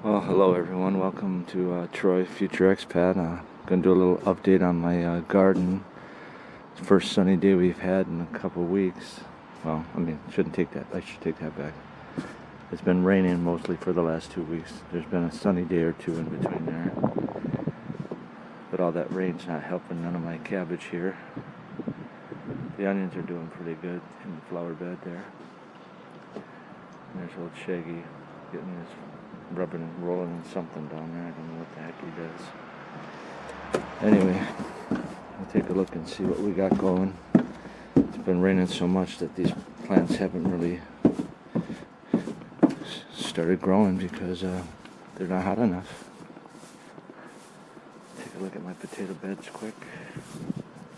Well, hello everyone. Welcome to Troy, Future Expat. Gonna do a little update on my garden. It's the first sunny day we've had in a couple weeks. Well, shouldn't take that. I should take that back. It's been raining mostly for the last 2 weeks. There's been a sunny day or two in between there, but all that rain's not helping none of my cabbage here. The onions are doing pretty good in the flower bed there. And there's old Shaggy getting his rubbing and rolling in something down there. I don't know what the heck he does. Anyway, we'll take a look and see what we got going. It's been raining so much that these plants haven't really started growing because they're not hot enough. Take a look at my potato beds quick.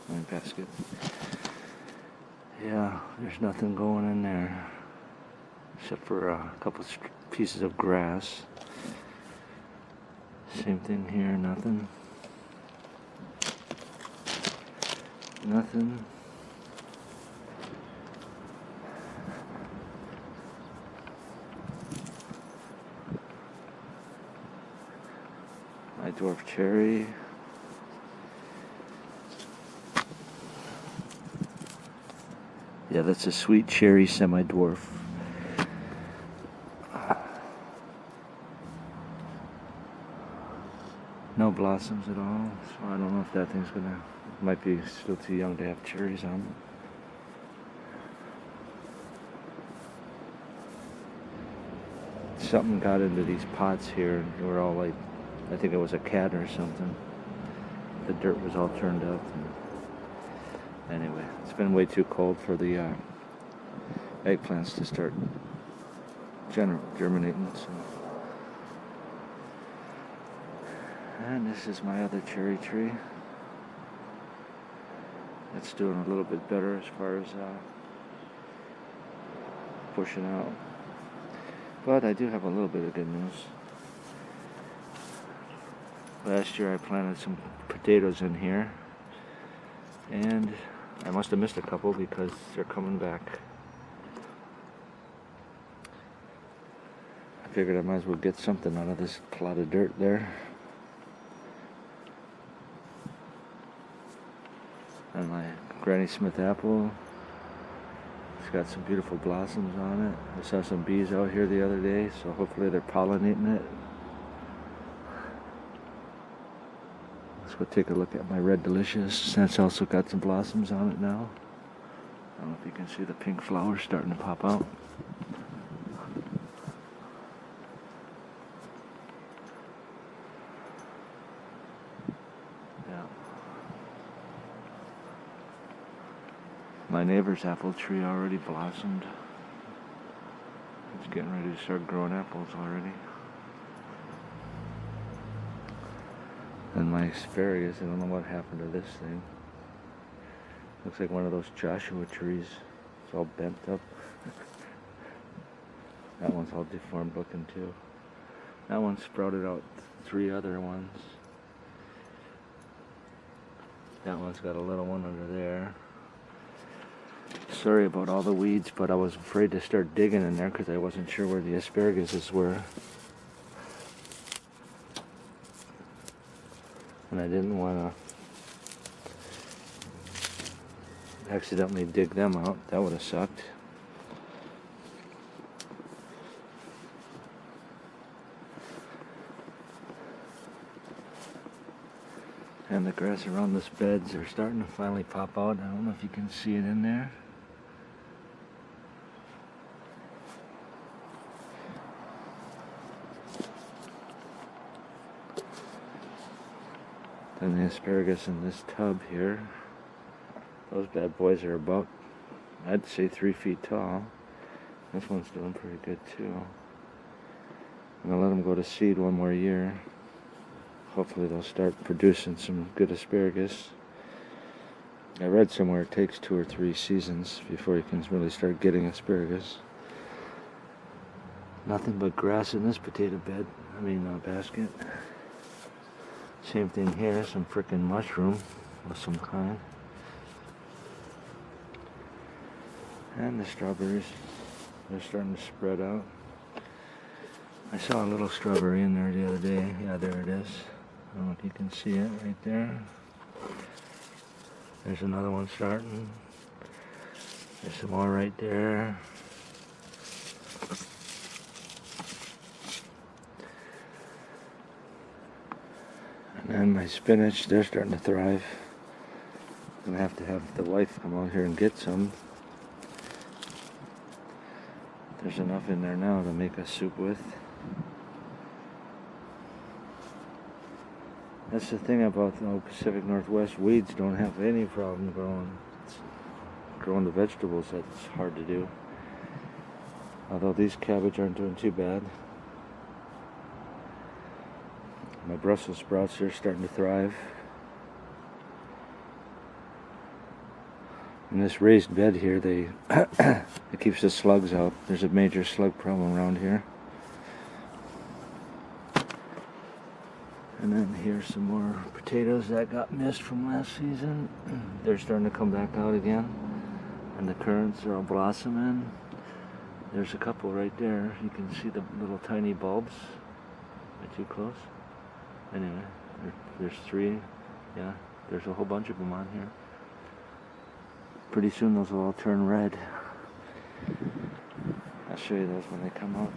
My basket. Yeah, there's nothing going in there except for a couple pieces of grass. Same thing here, nothing. Nothing. My dwarf cherry. Yeah, that's a sweet cherry semi-dwarf. No blossoms at all, so I don't know if that thing's might be still too young to have cherries on it. Something got into these pots here, and they were all like, I think it was a cat or something. The dirt was all turned up. And anyway, it's been way too cold for the eggplants to start germinating. So. And this is my other cherry tree. It's doing a little bit better as far as pushing out. But I do have a little bit of good news. Last year I planted some potatoes in here, and I must have missed a couple because they're coming back. I figured I might as well get something out of this clod of dirt there. And my Granny Smith apple, it's got some beautiful blossoms on it. I saw some bees out here the other day, so hopefully they're pollinating it. Let's go take a look at my Red Delicious. That's also got some blossoms on it now. I don't know if you can see the pink flowers starting to pop out. My neighbor's apple tree already blossomed. It's getting ready to start growing apples already. And my asparagus, I don't know what happened to this thing. Looks like one of those Joshua trees. It's all bent up. That one's all deformed looking too. That one sprouted out 3 other ones. That one's got a little one under there. Sorry about all the weeds, but I was afraid to start digging in there because I wasn't sure where the asparaguses were. And I didn't want to accidentally dig them out. That would have sucked. And the grass around this beds are starting to finally pop out. I don't know if you can see it in there. And the asparagus in this tub here, those bad boys are about, I'd say 3 feet tall. This one's doing pretty good too. I'm gonna let them go to seed one more year. Hopefully they'll start producing some good asparagus. I read somewhere it takes 2 or 3 seasons before you can really start getting asparagus. Nothing but grass in this potato bed, basket. Same thing here, some frickin' mushroom of some kind. And the strawberries, they're starting to spread out. I saw a little strawberry in there the other day. Yeah, there it is. I don't know if you can see it right there. There's another one starting. There's some more right there. And then my spinach, they're starting to thrive. I'm gonna have to have the wife come out here and get some. There's enough in there now to make a soup with. That's the thing about the Pacific Northwest. Weeds don't have any problem growing the vegetables. That's hard to do. Although these cabbage aren't doing too bad. My Brussels sprouts are starting to thrive. In this raised bed here, it keeps the slugs out. There's a major slug problem around here. And then here's some more potatoes that got missed from last season. They're starting to come back out again. And the currants are all blossoming. There's a couple right there. You can see the little tiny bulbs. Am I too close? Anyway, there's 3. Yeah, there's a whole bunch of them on here. Pretty soon those will all turn red. I'll show you those when they come out.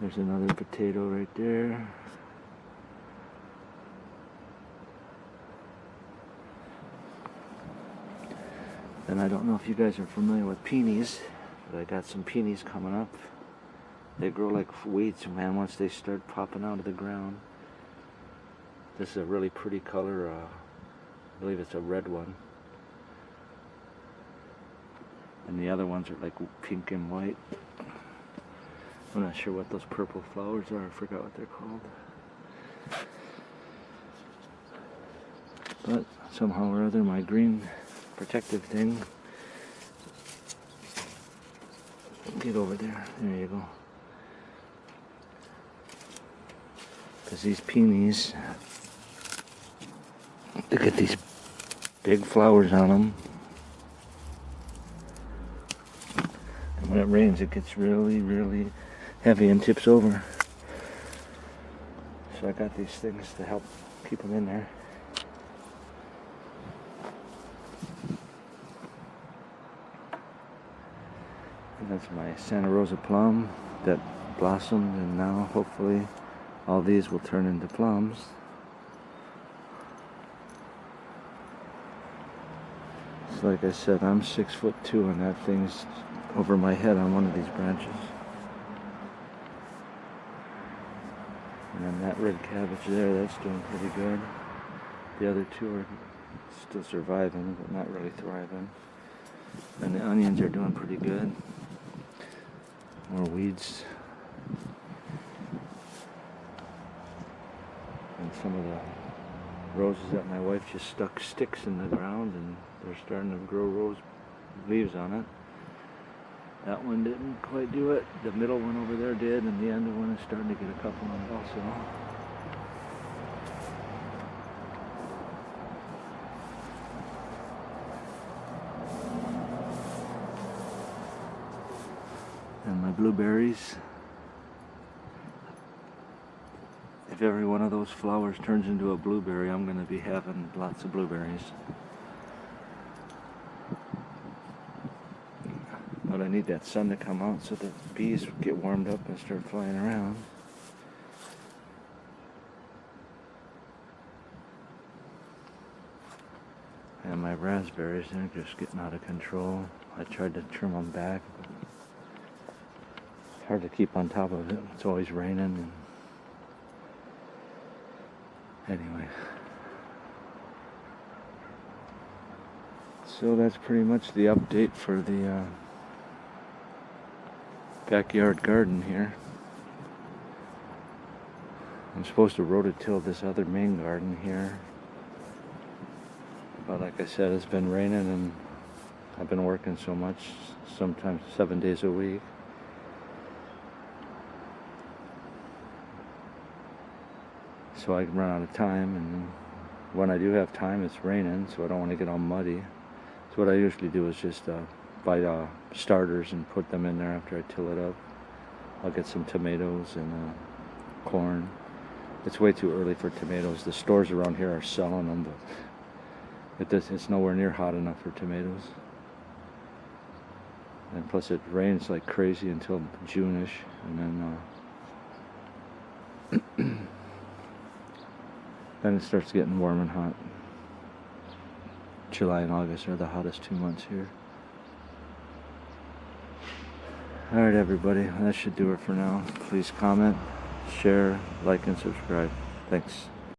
There's another potato right there. And I don't know if you guys are familiar with peonies, but I got some peonies coming up. They grow like weeds, man, once they start popping out of the ground. This is a really pretty color. I believe it's a red one. And the other ones are like pink and white. I'm not sure what those purple flowers are. I forgot what they're called. But somehow or other, my green protective thing. Get over there. There you go. Because these peonies, look at these big flowers on them. And when it rains, it gets really, really heavy and tips over. So I got these things to help keep them in there. And that's my Santa Rosa plum that blossomed, and now hopefully all these will turn into plums. So like I said, I'm 6'2", and that thing's over my head on one of these branches. And then that red cabbage there, that's doing pretty good. The other 2 are still surviving, but not really thriving. And the onions are doing pretty good. More weeds. And some of the roses that my wife just stuck sticks in the ground, and they're starting to grow rose leaves on it. That one didn't quite do it. The middle one over there did, and the end one is starting to get a couple on it also. And my blueberries. If every one of those flowers turns into a blueberry, I'm going to be having lots of blueberries. But I need that sun to come out so the bees get warmed up and start flying around. And my raspberries, they're just getting out of control. I tried to trim them back, but it's hard to keep on top of it. It's always raining. Anyway. So that's pretty much the update for the backyard garden here. I'm supposed to rototill this other main garden here. But like I said, it's been raining and I've been working so much, sometimes 7 days a week. So I can run out of time, and when I do have time, it's raining, so I don't want to get all muddy. So what I usually do is just buy starters and put them in there after I till it up. I'll get some tomatoes and corn. It's way too early for tomatoes. The stores around here are selling them, but it's nowhere near hot enough for tomatoes. And plus it rains like crazy until June-ish, and then then it starts getting warm and hot. July and August are the hottest 2 months here. Alright everybody, that should do it for now. Please comment, share, like, and subscribe. Thanks.